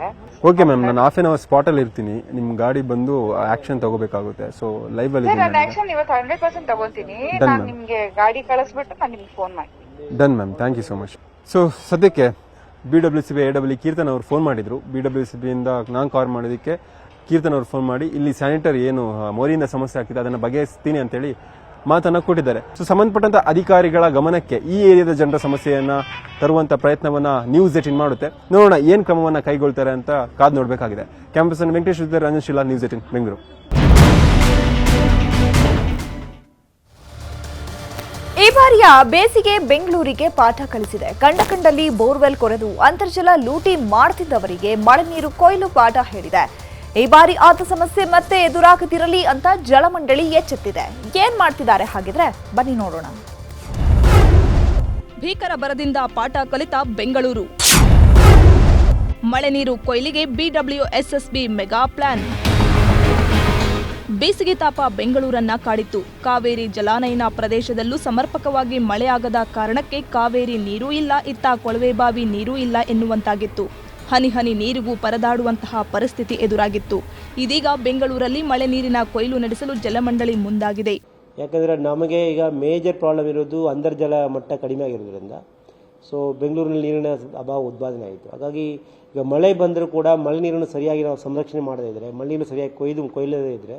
ಓಕೆ ಮ್ಯಾಮ್, ನಾನು ಹಾಫ್ ಆನ್ ಅವರ್ ಸ್ಪಾಟ್ ಅಲ್ಲಿ ಇರ್ತೀನಿ. ನಿಮ್ ಗಾಡಿ ಬಂದು ಆಕ್ಷನ್ ತಗೋಬೇಕಾಗುತ್ತೆ. ಸೊ ಲೈವ್ ಅಲ್ಲಿ
ನಾನು ಆಕ್ಷನ್ ಇವತ್ತು 100% ತಗೋತೀನಿ. ನಾನು ನಿಮ್ಗೆ ಗಾಡಿ ಕಳಿಸ್ಬಿಟ್ಟು ನಾನು ನಿಮ್ಗೆ ಫೋನ್ ಮಾಡ್ತೀನಿ.
Done ma'am, thank you so much. So ಸದ್ಯಕ್ಕೆ BWCB AW ಕೀರ್ತನ್ ಅವರು ಫೋನ್ ಮಾಡಿದ್ರು. BWCB ಇಂದ ನಾನು ಕಾಲ್ ಮಾಡೋದಕ್ಕೆ ಕೀರ್ತನ್ ಅವರು ಫೋನ್ ಮಾಡಿ ಇಲ್ಲಿ ಸ್ಯಾನಿಟರಿ ಏನು ಮೋರಿಯಿಂದ ಸಮಸ್ಯೆ ಆಗ್ತಿದೆ ಅದನ್ನ ಬಗೆಹರಿಸ್ತೀನಿ ಅಂತೇಳಿ ಮಾತನ್ನ ಕೊಟ್ಟಿದ್ದಾರೆ. ಸೊ ಸಂಬಂಧಪಟ್ಟಂತ ಅಧಿಕಾರಿಗಳ ಗಮನಕ್ಕೆ ಈ ಏರಿಯಾದ ಜನರ ಸಮಸ್ಯೆಯನ್ನ ತರುವಂತ ಪ್ರಯತ್ನವನ್ನ ನ್ಯೂಸ್ 18 ಮಾಡುತ್ತೆ. ನೋಡೋಣ ಏನ್ ಕ್ರಮವನ್ನ ಕೈಗೊಳ್ತಾರೆ ಅಂತ ಕಾದ್ ನೋಡ್ಬೇಕಾಗಿದೆ. ಕ್ಯಾಂಪಸ್ ವೆಂಕಟೇಶ್ ರಂಜನ್ ಶಿಲಾ, ನ್ಯೂಸ್ 18 ಬೆಂಗಳೂರು.
ಈ ಬಾರಿಯ ಬೇಸಿಗೆ ಬೆಂಗಳೂರಿಗೆ ಪಾಠ ಕಲಿಸಿದೆ. ಕಂಡಲ್ಲಿ ಬೋರ್ವೆಲ್ ಕೊರೆದು ಅಂತರ್ಜಲ ಲೂಟಿ ಮಾಡುತ್ತಿದ್ದವರಿಗೆ ಮಳೆ ನೀರು ಕೊಯ್ಲು ಪಾಠ ಹೇಳಿದೆ. ಈ ಬಾರಿ ಆದ ಸಮಸ್ಯೆ ಮತ್ತೆ ಎದುರಾಗದಿರಲಿ ಅಂತ ಜಲಮಂಡಳಿ ಎಚ್ಚೆತ್ತಿದೆ. ಏನ್ ಮಾಡ್ತಿದ್ದಾರೆ ಹಾಗಿದ್ರೆ ಬನ್ನಿ ನೋಡೋಣ.
ಭೀಕರ ಬರದಿಂದ ಪಾಠ ಕಲಿತ ಬೆಂಗಳೂರು. ಮಳೆ ನೀರು ಕೊಯ್ಲಿಗೆ BWSSB ಮೆಗಾ ಪ್ಲಾನ್. ಬೇಸಿಗೆ ತಾಪ ಬೆಂಗಳೂರನ್ನ ಕಾಡಿತ್ತು. ಕಾವೇರಿ ಜಲಾನಯನ ಪ್ರದೇಶದಲ್ಲೂ ಸಮರ್ಪಕವಾಗಿ ಮಳೆಯಾಗದ ಕಾರಣಕ್ಕೆ ಕಾವೇರಿ ನೀರೂ ಇಲ್ಲ, ಇತ್ತ ಕೊಳವೆ ಬಾವಿ ನೀರೂ ಇಲ್ಲ ಎನ್ನುವಂತಾಗಿತ್ತು. ಹನಿ ಹನಿ ನೀರಿಗೂ ಪರದಾಡುವಂತಹ ಪರಿಸ್ಥಿತಿ ಎದುರಾಗಿತ್ತು. ಇದೀಗ ಬೆಂಗಳೂರಲ್ಲಿ ಮಳೆ ನೀರಿನ ಕೊಯ್ಲು ನಡೆಸಲು ಜಲಮಂಡಳಿ ಮುಂದಾಗಿದೆ.
ಯಾಕಂದರೆ ನಮಗೆ ಈಗ ಮೇಜರ್ ಪ್ರಾಬ್ಲಮ್ ಇರೋದು ಅಂತರ್ಜಲ ಮಟ್ಟ ಕಡಿಮೆ ಆಗಿರೋದ್ರಿಂದ. ಸೊ ಬೆಂಗಳೂರಿನಲ್ಲಿ ನೀರಿನ ಅಭಾವ ಉತ್ಪಾದನೆ ಆಯಿತು. ಹಾಗಾಗಿ ಈಗ ಮಳೆ ಬಂದರೂ ಕೂಡ ಮಳೆ ನೀರನ್ನು ಸರಿಯಾಗಿ ನಾವು ಸಂರಕ್ಷಣೆ ಮಾಡದೇ ಇದ್ದರೆ, ಮಳೆ ನೀರು ಸರಿಯಾಗಿ ಕೊಯ್ಲದೇ ಇದ್ದರೆ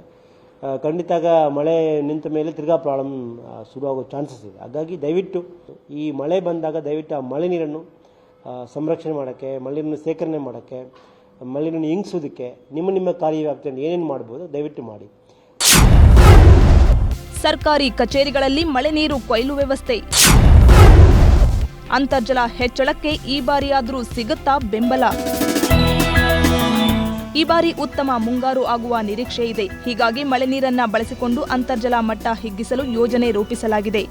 ಖಂಡಿತ ಮಳೆ ನಿಂತ ಮೇಲೆ ತಿರ್ಗಾ ಪ್ರಾಬ್ಲಮ್ ಶುರುವಾಗೋ ಚಾನ್ಸಸ್ ಇದೆ. ಹಾಗಾಗಿ ದಯವಿಟ್ಟು ಈ ಮಳೆ ಬಂದಾಗ ದಯವಿಟ್ಟು ಆ ಮಳೆ ನೀರನ್ನು ಸಂರಕ್ಷಣೆ ಮಾಡೋಕ್ಕೆ, ಮಳೆ ನೀರನ್ನು ಸೇಕರಣೆ ಮಾಡೋಕ್ಕೆ, ಮಳೆ ನೀರನ್ನು ಇಂಗಿಸೋದಕ್ಕೆ ನಿಮ್ಮ ಕಾರ್ಯವ್ಯಾಪ್ತಿಯನ್ನು ಏನೇನು ಮಾಡ್ಬೋದು ದಯವಿಟ್ಟು ಮಾಡಿ.
ಸರ್ಕಾರಿ ಕಚೇರಿಗಳಲ್ಲಿ ಮಳೆ ನೀರು ಕೊಯ್ಲು ವ್ಯವಸ್ಥೆ. ಅಂತರ್ಜಲ ಹೆಚ್ಚಳಕ್ಕೆ ಈ ಬಾರಿಯಾದರೂ ಸಿಗುತ್ತಾ ಬೆಂಬಲ? ಈ ಬಾರಿ ಉತ್ತಮ ಮುಂಗಾರು ಆಗುವ ನಿರೀಕ್ಷೆ ಇದೆ. ಹೀಗಾಗಿ ಮಳೆ ನೀರನ್ನ ಬಳಸಿಕೊಂಡು ಅಂತರ್ಜಲ ಮಟ್ಟ ಹಿಗ್ಗಿಸಲು ಯೋಜನೆ ರೂಪಿಸಲಾಗಿದೆ.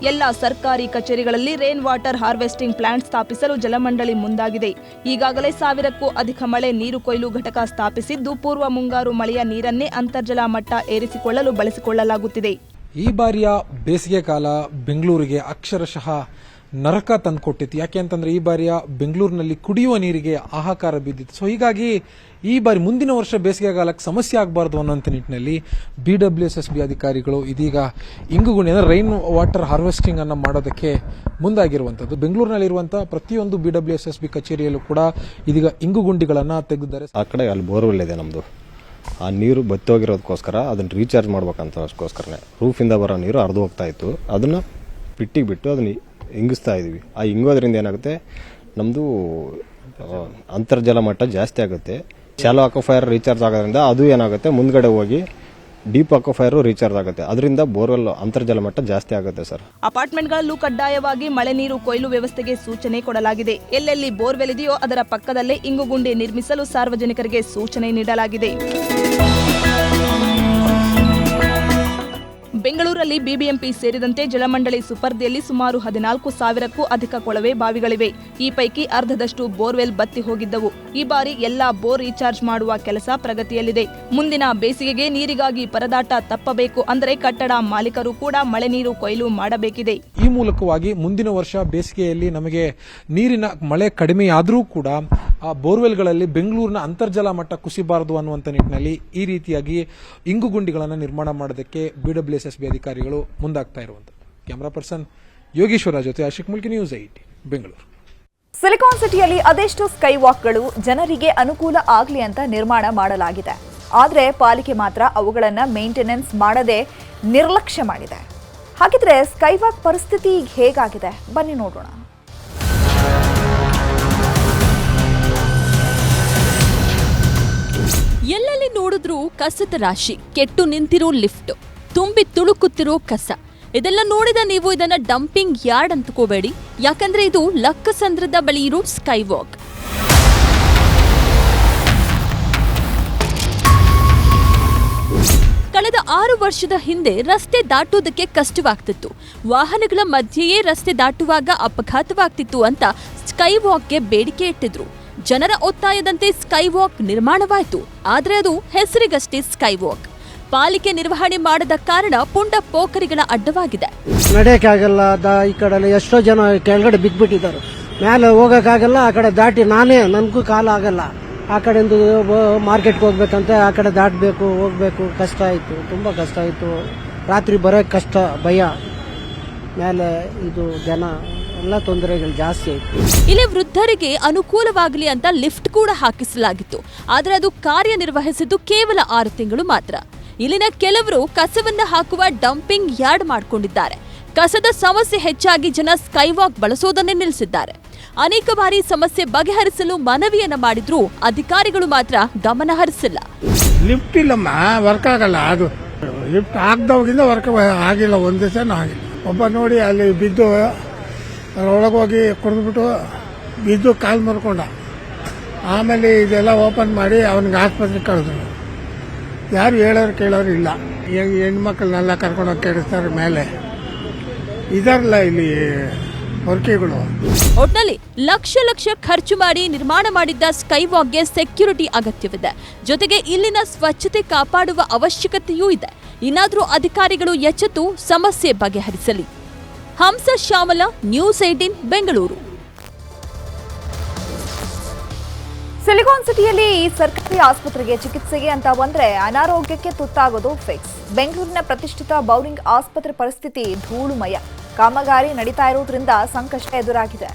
ಎಲ್ಲ ಸರ್ಕಾರಿ ಕಚೇರಿಗಳಲ್ಲಿ ರೇನ್ ವಾಟರ್ ಹಾರ್ವೆಸ್ಟಿಂಗ್ ಪ್ಲಾಂಟ್ ಸ್ಥಾಪಿಸಲು ಜಲಮಂಡಳಿ ಮುಂದಾಗಿದೆ. ಈಗಾಗಲೇ 1000ಕ್ಕೂ ಅಧಿಕ ಮಳೆ ನೀರು ಕೊಯ್ಲು ಘಟಕ ಸ್ಥಾಪಿಸಿದ್ದು, ಪೂರ್ವ ಮುಂಗಾರು ಮಳೆಯ ನೀರನ್ನೇ ಅಂತರ್ಜಲ ಮಟ್ಟ ಏರಿಸಿಕೊಳ್ಳಲು ಬಳಸಿಕೊಳ್ಳಲಾಗುತ್ತಿದೆ.
ಈ ಬಾರಿಯ ಬೇಸಿಗೆ ಕಾಲ ಬೆಂಗಳೂರಿಗೆ ಅಕ್ಷರಶಃ ನರಕ ತಂದುಕೊಟ್ಟಿತ್ತು. ಯಾಕೆ ಅಂತಂದ್ರೆ ಈ ಬಾರಿಯ ಬೆಂಗಳೂರಿನಲ್ಲಿ ಕುಡಿಯುವ ನೀರಿಗೆ ಹಾಹಾಕಾರ ಬಿದ್ದಿತ್ತು. ಸೊ ಹೀಗಾಗಿ ಈ ಬಾರಿ ಮುಂದಿನ ವರ್ಷ ಬೇಸಿಗೆ ಕಾಲಕ್ಕೆ ಸಮಸ್ಯೆ ಆಗಬಾರ್ದು ಅನ್ನೋಂಥ ನಿಟ್ಟಿನಲ್ಲಿ BWSSB ಅಧಿಕಾರಿಗಳು ಇದೀಗ ಇಂಗುಗುಂಡಿ ಅಂದರೆ ರೈನ್ ವಾಟರ್ ಹಾರ್ವೆಸ್ಟಿಂಗ್ ಅನ್ನು ಮಾಡೋದಕ್ಕೆ ಮುಂದಾಗಿರುವಂಥದ್ದು. ಬೆಂಗಳೂರಿನಲ್ಲಿರುವಂತಹ ಪ್ರತಿಯೊಂದು BWSSB ಕಚೇರಿಯಲ್ಲೂ ಕೂಡ ಇದೀಗ ಇಂಗುಗುಂಡಿಗಳನ್ನು ತೆಗೆದಿದ್ದಾರೆ.
ಆ ಕಡೆ ಅಲ್ಲಿ ಬೋರ್ವೆಲ್ ಇದೆ ನಮ್ಮದು. ಆ ನೀರು ಬತ್ತೋಗಿರೋದಕ್ಕೋಸ್ಕರ ಅದನ್ನು ರೀಚಾರ್ಜ್ ಮಾಡ್ಬೇಕಂತಕ್ಕೋಸ್ಕರನೇ ರೂಫಿಂದ ಬರೋ ನೀರು ಹರಿದು ಹೋಗ್ತಾ ಇತ್ತು. ಅದನ್ನು ಪಿಟ್ಟಿಗೆ ಬಿಟ್ಟು ಅದನ್ನು ಇಂಗಿಸ್ತಾ ಇದೀವಿ. ಆ ಇಂಗೋದ್ರಿಂದ ಏನಾಗುತ್ತೆ, ನಮ್ಮದು ಅಂತರ್ಜಲ ಮಟ್ಟ ಜಾಸ್ತಿ ಆಗುತ್ತೆ. ಶಾಲೋ ಅಕ್ವಾಫೈರ್ ರೀಚಾರ್ಜ್ ಆಗೋದ್ರಿಂದ ಅದು ಏನಾಗುತ್ತೆ, ಮುಂದ್ಗಡೆ ಹೋಗಿ ಡೀಪ್ ಅಕ್ವಾಫೈರ್ ರೀಚಾರ್ಜ್ ಆಗುತ್ತೆ. ಅದರಿಂದ ಬೋರ್ವೆಲ್ ಅಂತರ್ಜಲ ಮಟ್ಟ ಜಾಸ್ತಿ ಆಗುತ್ತೆ ಸರ್.
ಅಪಾರ್ಟ್ಮೆಂಟ್ಗಳಲ್ಲೂ ಕಡ್ಡಾಯವಾಗಿ ಮಳೆ ನೀರು ಕೊಯ್ಲು ವ್ಯವಸ್ಥೆಗೆ ಸೂಚನೆ ಕೊಡಲಾಗಿದೆ. ಎಲ್ಲೆಲ್ಲಿ ಬೋರ್ವೆಲ್ ಇದೆಯೋ ಅದರ ಪಕ್ಕದಲ್ಲೇ ಇಂಗುಗುಂಡಿ ನಿರ್ಮಿಸಲು ಸಾರ್ವಜನಿಕರಿಗೆ ಸೂಚನೆ ನೀಡಲಾಗಿದೆ. ಬೆಂಗಳೂರಲ್ಲಿ BBMP ಸೇರಿದಂತೆ ಜಲಮಂಡಳಿ ಸುಪರ್ದಿಯಲ್ಲಿ ಸುಮಾರು 14,000ಕ್ಕೂ ಅಧಿಕ ಕೊಳವೆ ಬಾವಿಗಳಿವೆ. ಈ ಪೈಕಿ ಅರ್ಧದಷ್ಟು ಬೋರ್ವೆಲ್ ಬತ್ತಿ ಹೋಗಿದ್ದವು. ಈ ಬಾರಿ ಎಲ್ಲಾ ಬೋರ್ ರೀಚಾರ್ಜ್ ಮಾಡುವ ಕೆಲಸ ಪ್ರಗತಿಯಲ್ಲಿದೆ. ಮುಂದಿನ ಬೇಸಿಗೆಗೆ ನೀರಿಗಾಗಿ ಪರದಾಟ ತಪ್ಪಬೇಕು ಅಂದರೆ ಕಟ್ಟಡ ಮಾಲೀಕರು ಕೂಡ ಮಳೆ ನೀರು ಕೊಯ್ಲು ಮಾಡಬೇಕಿದೆ.
ಈ ಮೂಲಕವಾಗಿ ಮುಂದಿನ ವರ್ಷ ಬೇಸಿಗೆಯಲ್ಲಿ ನಮಗೆ ನೀರಿನ ಮಳೆ ಕಡಿಮೆಯಾದರೂ ಕೂಡ ಆ ಬೋರ್ವೆಲ್ಗಳಲ್ಲಿ ಬೆಂಗಳೂರಿನ ಅಂತರ್ಜಲ ಮಟ್ಟ ಕುಸಿಬಾರದು ಅನ್ನುವಂಥ ನಿಟ್ಟಿನಲ್ಲಿ ಈ ರೀತಿಯಾಗಿ ಇಂಗುಗುಂಡಿಗಳನ್ನು ನಿರ್ಮಾಣ ಮಾಡೋದಕ್ಕೆ BWSSB ಅಧಿಕಾರಿಗಳು ಮುಂದಾಗ್ತಾ ಇರುವಂಥದ್ದು. ಕ್ಯಾಮರಾ ಪರ್ಸನ್ ಯೋಗೇಶ್ವರ ಜೊತೆ ಆಶಿಕ್ ಮುಲ್ಕಿ, ನ್ಯೂಸ್ 18 ಬೆಂಗಳೂರು.
ಸಿಲಿಕಾನ್ ಸಿಟಿಯಲ್ಲಿ ಅದೆಷ್ಟು ಸ್ಕೈ ವಾಕ್ಗಳು ಜನರಿಗೆ ಅನುಕೂಲ ಆಗಲಿ ಅಂತ ನಿರ್ಮಾಣ ಮಾಡಲಾಗಿದೆ. ಆದರೆ ಪಾಲಿಕೆ ಮಾತ್ರ ಅವುಗಳನ್ನು ಮೇಂಟೆನೆನ್ಸ್ ಮಾಡದೆ ನಿರ್ಲಕ್ಷ್ಯ ಮಾಡಿದೆ. ಹಾಗಿದ್ರೆ ಸ್ಕೈವಾಕ್ ಪರಿಸ್ಥಿತಿ ಈಗ ಹೇಗಾಗಿದೆ ಬನ್ನಿ ನೋಡೋಣ.
ಎಲ್ಲೆಲ್ಲಿ ನೋಡಿದ್ರೂ ಕಸದ ರಾಶಿ, ಕೆಟ್ಟು ನಿಂತಿರೋ ಲಿಫ್ಟ್, ತುಂಬಿ ತುಳುಕುತ್ತಿರೋ ಕಸ. ಇದೆಲ್ಲ ನೋಡಿದ ನೀವು ಇದನ್ನ ಡಂಪಿಂಗ್ ಯಾರ್ಡ್ ಅಂದ್ಕೋಬೇಡಿ, ಯಾಕಂದ್ರೆ ಇದು ಲಕ್ಕಸಂದ್ರದ ಬಳಿ ಇರೋ ಸ್ಕೈವಾಕ್. ಕಳೆದ 6 ವರ್ಷದ ಹಿಂದೆ ರಸ್ತೆ ದಾಟುವುದಕ್ಕೆ ಕಷ್ಟವಾಗ್ತಿತ್ತು. ವಾಹನಗಳ ಮಧ್ಯೆಯೇ ರಸ್ತೆ ದಾಟುವಾಗ ಅಪಘಾತವಾಗ್ತಿತ್ತು ಅಂತ ಸ್ಕೈವಾಕ್ಗೆ ಬೇಡಿಕೆ ಇಟ್ಟಿದ್ರು. ಜನರ ಒತ್ತಾಯದಂತೆ ಸ್ಕೈವಾಕ್ ನಿರ್ಮಾಣವಾಯಿತು. ಆದ್ರೆ ಅದು ಹೆಸರಿಗಷ್ಟೇ ಸ್ಕೈವಾಕ್. ಪಾಲಿಕೆ ನಿರ್ವಹಣೆ ಮಾಡದ ಕಾರಣ ಪುಂಡ ಪೋಖರಿಗಳ ಅಡ್ಡವಾಗಿದೆ.
ನಡೆಯಕ್ಕಾಗಲ್ಲ, ಈ ಕಡೆ ಎಷ್ಟೋ ಜನ ಕೆಳಗಡೆ ಬಿದ್ದ್ಬಿಟ್ಟಿದ್ದಾರೆ. ಮೇಲೆ ಹೋಗಕ್ಕಾಗಲ್ಲ, ಆ ಕಡೆ ದಾಟಿ ನನಗೂ ಕಾಲ ಆಗಲ್ಲ. ಆ ಕಡೆಯಿಂದ ಮಾರ್ಕೆಟ್ಗೆ ಹೋಗ್ಬೇಕಂತ ಆ ಕಡೆ ದಾಟಬೇಕು, ಹೋಗ್ಬೇಕು. ಕಷ್ಟ ಆಯಿತು, ತುಂಬ ಕಷ್ಟ ಆಯಿತು. ರಾತ್ರಿ ಬರೋಕ್ಕೆ ಕಷ್ಟ, ಭಯ. ಮೇಲೆ ಇದು ಜನ ಎಲ್ಲ ತೊಂದರೆಗಳು ಜಾಸ್ತಿ ಆಯಿತು.
ಇಲ್ಲಿ ವೃದ್ಧರಿಗೆ ಅನುಕೂಲವಾಗಲಿ ಅಂತ ಲಿಫ್ಟ್ ಕೂಡ ಹಾಕಿಸಲಾಗಿತ್ತು. ಆದರೆ ಅದು ಕಾರ್ಯನಿರ್ವಹಿಸಿದ್ದು ಕೇವಲ 6 ತಿಂಗಳು ಮಾತ್ರ. ಇಲ್ಲಿನ ಕೆಲವರು ಕಸವನ್ನ ಹಾಕುವ ಡಂಪಿಂಗ್ ಯಾರ್ಡ್ ಮಾಡಿಕೊಂಡಿದ್ದಾರೆ. ಕಸದ ಸಮಸ್ಯೆ ಹೆಚ್ಚಾಗಿ ಜನ ಸ್ಕೈವಾಕ್ ಬಳಸೋದನ್ನೇ ನಿಲ್ಲಿಸಿದ್ದಾರೆ. ಅನೇಕ ಬಾರಿ ಸಮಸ್ಯೆ ಬಗೆಹರಿಸಲು ಮನವಿಯನ್ನ ಮಾಡಿದ್ರೂ ಅಧಿಕಾರಿಗಳು ಮಾತ್ರ ಗಮನ ಹರಿಸಿಲ್ಲ.
ಲಿಫ್ಟ್ ಇಲ್ಲಮ್ಮ, ವರ್ಕ್ ಆಗಲ್ಲ. ಅದು ಲಿಫ್ಟ್ ಆಗದವಾಗಿಂದ ವರ್ಕ್ ಆಗಿಲ್ಲ, ಒಂದು ದಿವಸನೂ ಆಗಿಲ್ಲ. ಒಬ್ಬ ನೋಡಿ ಅಲ್ಲಿ ಬಿದ್ದು ಒಳಗೋಗಿ ಕುಡಿದ್ಬಿಟ್ಟು ಬಿದ್ದು ಕಾಲು ಮುರ್ಕೊಂಡ. ಆಮೇಲೆ ಇದೆಲ್ಲ ಓಪನ್ ಮಾಡಿ ಅವನಿಗೆ ಆಸ್ಪತ್ರೆಗೆ ಕಳಿದ್ರು. ಯಾರು ಹೇಳೋರು ಕೇಳೋರು ಇಲ್ಲ. ಹೆಣ್ಮಕ್ಳನ್ನೆಲ್ಲ ಕರ್ಕೊಂಡೋಗಿ ಕೆಡಿಸ್ತಾರೆ. ಮೇಲೆ ಇದರಲ್ಲ ಇಲ್ಲಿ ಹೊರಕೆಗಳು.
ಒಟ್ನಲ್ಲಿ ಲಕ್ಷ ಲಕ್ಷ ಖರ್ಚು ಮಾಡಿ ನಿರ್ಮಾಣ ಮಾಡಿದ್ದ ಸ್ಕೈವಾಕ್ಗೆ ಸೆಕ್ಯೂರಿಟಿ ಅಗತ್ಯವಿದೆ. ಜೊತೆಗೆ ಇಲ್ಲಿನ ಸ್ವಚ್ಛತೆ ಕಾಪಾಡುವ ಅವಶ್ಯಕತೆಯೂ ಇದೆ. ಇನ್ನಾದರೂ ಅಧಿಕಾರಿಗಳು ಎಚ್ಚೆತ್ತು ಸಮಸ್ಯೆ ಬಗೆಹರಿಸಲಿ. ಹಂಸ ಶ್ಯಾಮಲ, ನ್ಯೂಸ್ 18 ಬೆಂಗಳೂರು.
ಸಿಲಿಕಾನ್ ಸಿಟಿಯಲ್ಲಿ ಸರ್ಕಾರಿ ಆಸ್ಪತ್ರೆಗೆ ಚಿಕಿತ್ಸೆಗೆ ಅಂತ ಬಂದ್ರೆ ಅನಾರೋಗ್ಯಕ್ಕೆ ತುತ್ತಾಗೋದು ಫಿಕ್ಸ್. ಬೆಂಗಳೂರಿನ ಪ್ರತಿಷ್ಠಿತ ಬೌರಿಂಗ್ ಆಸ್ಪತ್ರೆ ಪರಿಸ್ಥಿತಿ ಧೂಳುಮಯ. ಕಾಮಗಾರಿ ನಡೀತಾ ಇರೋದ್ರಿಂದ ಸಂಕಷ್ಟ ಎದುರಾಗಿದೆ.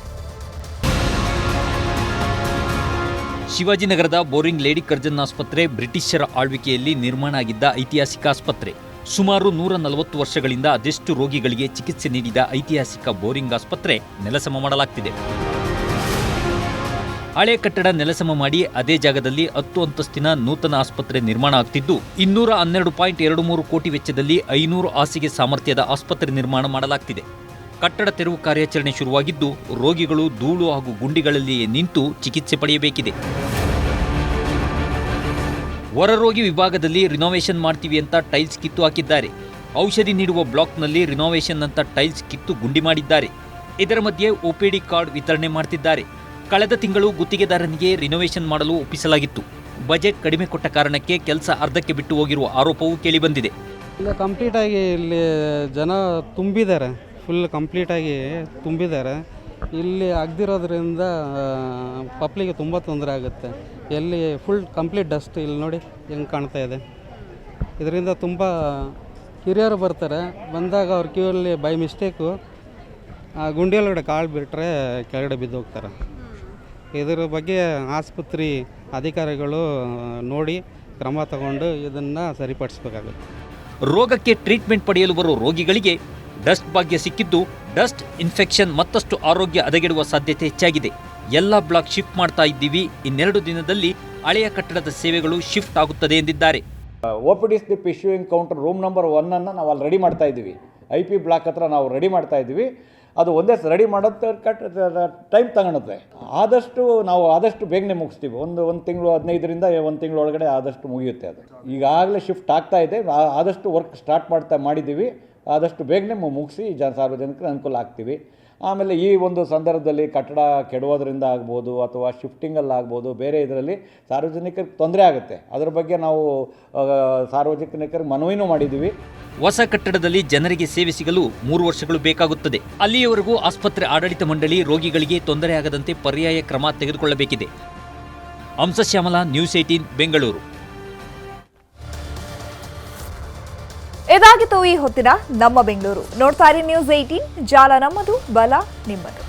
ಶಿವಾಜಿನಗರದ ಬೋರಿಂಗ್ ಲೇಡಿ ಕರ್ಜನ್ ಆಸ್ಪತ್ರೆ ಬ್ರಿಟಿಷರ ಆಳ್ವಿಕೆಯಲ್ಲಿ ನಿರ್ಮಾಣ ಆಗಿದ್ದ ಐತಿಹಾಸಿಕ ಆಸ್ಪತ್ರೆ. ಸುಮಾರು 140 ವರ್ಷಗಳಿಂದ ಅದೆಷ್ಟು ರೋಗಿಗಳಿಗೆ ಚಿಕಿತ್ಸೆ ನೀಡಿದ ಐತಿಹಾಸಿಕ ಬೋರಿಂಗ್ ಆಸ್ಪತ್ರೆ ನೆಲಸಮ ಮಾಡಲಾಗ್ತಿದೆ. ಹಳೆ ಕಟ್ಟಡ ನೆಲಸಮ ಮಾಡಿ ಅದೇ ಜಾಗದಲ್ಲಿ 10 ಅಂತಸ್ತಿನ ನೂತನ ಆಸ್ಪತ್ರೆ ನಿರ್ಮಾಣ ಆಗ್ತಿದ್ದು 212.23 ಕೋಟಿ ವೆಚ್ಚದಲ್ಲಿ 500 ಹಾಸಿಗೆ ಸಾಮರ್ಥ್ಯದ ಆಸ್ಪತ್ರೆ ನಿರ್ಮಾಣ ಮಾಡಲಾಗ್ತಿದೆ. ಕಟ್ಟಡ ತೆರವು ಕಾರ್ಯಾಚರಣೆ ಶುರುವಾಗಿದ್ದು ರೋಗಿಗಳು ಧೂಳು ಹಾಗೂ ಗುಂಡಿಗಳಲ್ಲಿಯೇ ನಿಂತು ಚಿಕಿತ್ಸೆ ಪಡೆಯಬೇಕಿದೆ. ಹೊರರೋಗಿ ವಿಭಾಗದಲ್ಲಿ ರಿನೋವೇಷನ್ ಮಾಡ್ತೀವಿ ಅಂತ ಟೈಲ್ಸ್ ಕಿತ್ತು ಹಾಕಿದ್ದಾರೆ. ಔಷಧಿ ನೀಡುವ ಬ್ಲಾಕ್ನಲ್ಲಿ ರಿನೋವೇಷನ್ ಅಂತ ಟೈಲ್ಸ್ ಕಿತ್ತು ಗುಂಡಿ ಮಾಡಿದ್ದಾರೆ. ಇದರ ಮಧ್ಯೆ OPD ಕಾರ್ಡ್ ವಿತರಣೆ ಮಾಡ್ತಿದ್ದಾರೆ. ಕಳೆದ ತಿಂಗಳು ಗುತ್ತಿಗೆದಾರನಿಗೆ ರಿನೋವೇಷನ್ ಮಾಡಲು ಒಪ್ಪಿಸಲಾಗಿತ್ತು. ಬಜೆಟ್ ಕಡಿಮೆ ಕೊಟ್ಟ ಕಾರಣಕ್ಕೆ ಕೆಲಸ ಅರ್ಧಕ್ಕೆ ಬಿಟ್ಟು ಹೋಗಿರುವ ಆರೋಪವೂ ಕೇಳಿಬಂದಿದೆ.
ಇಲ್ಲಿ ಕಂಪ್ಲೀಟ್ ಆಗಿ ಇಲ್ಲಿ ಜನ ತುಂಬಿದ್ದಾರೆ, ಫುಲ್ ಕಂಪ್ಲೀಟ್ ಆಗಿ ತುಂಬಿದ್ದಾರೆ. ಇಲ್ಲಿ ಆಗದಿರೋದ್ರಿಂದ ಪಬ್ಲಿಕ್ಗೆ ತುಂಬ ತೊಂದರೆ ಆಗುತ್ತೆ. ಎಲ್ಲಿ ಫುಲ್ ಕಂಪ್ಲೀಟ್ ಡಸ್ಟ್, ಇಲ್ಲಿ ನೋಡಿ ಹೆಂಗೆ ಕಾಣ್ತಾ ಇದೆ. ಇದರಿಂದ ತುಂಬ ಹಿರಿಯರು ಬರ್ತಾರೆ, ಬಂದಾಗ ಅವ್ರ ಕ್ಯೂರಲ್ಲಿ ಬೈ ಮಿಸ್ಟೇಕು ಗುಂಡಿಯೊಳಗಡೆ ಕಾಳು ಬಿಟ್ಟರೆ ಕೆಳಗಡೆ ಬಿದ್ದು ಹೋಗ್ತಾರೆ. ಇದರ ಬಗ್ಗೆ ಆಸ್ಪತ್ರೆ ಅಧಿಕಾರಿಗಳು ನೋಡಿ ಕ್ರಮ ತಗೊಂಡು ಇದನ್ನು ಸರಿಪಡಿಸಬೇಕಾಗುತ್ತೆ.
ರೋಗಕ್ಕೆ ಟ್ರೀಟ್ಮೆಂಟ್ ಪಡೆಯಲು ಬರೋ ರೋಗಿಗಳಿಗೆ ಡಸ್ಟ್ ಭಾಗ್ಯ ಸಿಕ್ಕಿದ್ದು ಡಸ್ಟ್ ಇನ್ಫೆಕ್ಷನ್ ಮತ್ತಷ್ಟು ಆರೋಗ್ಯ ಹದಗೆಡುವ ಸಾಧ್ಯತೆ ಹೆಚ್ಚಾಗಿದೆ. ಎಲ್ಲ ಬ್ಲಾಕ್ ಶಿಫ್ಟ್ ಮಾಡ್ತಾ ಇದ್ದೀವಿ. ಇನ್ನೆರಡು ದಿನದಲ್ಲಿ ಹಳೆಯ ಕಟ್ಟಡದ ಸೇವೆಗಳು ಶಿಫ್ಟ್ ಆಗುತ್ತದೆ ಎಂದಿದ್ದಾರೆ.
OPD slip issuing counter room number 1 ಅನ್ನು ನಾವು ಅಲ್ಲಿ ರೆಡಿ ಮಾಡ್ತಾ ಇದ್ದೀವಿ. IP ಬ್ಲಾಕ್ ಹತ್ರ ನಾವು ರೆಡಿ ಮಾಡ್ತಾ ಇದ್ದೀವಿ. ಅದು ಒಂದೇ ರೆಡಿ ಮಾಡೋದು ಟೈಮ್ ತಗೊಳುತ್ತೆ. ಆದಷ್ಟು ಬೇಗನೆ ಮುಗಿಸ್ತೀವಿ. ಒಂದು ತಿಂಗಳು 15ರಿಂದ 1 ತಿಂಗಳು ಒಳಗಡೆ ಆದಷ್ಟು ಮುಗಿಯುತ್ತೆ. ಅದು ಈಗಾಗಲೇ ಶಿಫ್ಟ್ ಆಗ್ತಾ ಇದೆ. ಆದಷ್ಟು ವರ್ಕ್ ಸ್ಟಾರ್ಟ್ ಮಾಡಿದ್ದೀವಿ. ಆದಷ್ಟು ಬೇಗನೆ ಮುಗಿಸಿ ಸಾರ್ವಜನಿಕರಿಗೆ ಅನುಕೂಲ ಆಗ್ತೀವಿ. ಆಮೇಲೆ ಈ ಒಂದು ಸಂದರ್ಭದಲ್ಲಿ ಕಟ್ಟಡ ಕೆಡುವುದರಿಂದ ಆಗ್ಬೋದು ಅಥವಾ ಶಿಫ್ಟಿಂಗಲ್ಲಾಗ್ಬೋದು, ಬೇರೆ ಇದರಲ್ಲಿ ಸಾರ್ವಜನಿಕರಿಗೆ ತೊಂದರೆ ಆಗುತ್ತೆ. ಅದರ ಬಗ್ಗೆ ನಾವು ಸಾರ್ವಜನಿಕರಿಗೆ ಮನವಿನೂ ಮಾಡಿದ್ದೀವಿ.
ಹೊಸ ಕಟ್ಟಡದಲ್ಲಿ ಜನರಿಗೆ ಸೇವೆ ಸಿಗಲು 3 ವರ್ಷಗಳು ಬೇಕಾಗುತ್ತದೆ. ಅಲ್ಲಿಯವರೆಗೂ ಆಸ್ಪತ್ರೆ ಆಡಳಿತ ಮಂಡಳಿ ರೋಗಿಗಳಿಗೆ ತೊಂದರೆ ಆಗದಂತೆ ಪರ್ಯಾಯ ಕ್ರಮ ತೆಗೆದುಕೊಳ್ಳಬೇಕಿದೆ. ಹಂಸಶ್ಯಾಮಲ, ನ್ಯೂಸ್ 18 ಬೆಂಗಳೂರು.
ಇದಾಗಿತ್ತು ಈ ಹೊತ್ತಿನ ನಮ್ಮ ಬೆಂಗಳೂರು. ನೋಡ್ತಾ ಇರಿ ನ್ಯೂಸ್ 18, ಜಾಲ ನಮ್ಮದು, ಬಲ ನಿಮ್ಮದು.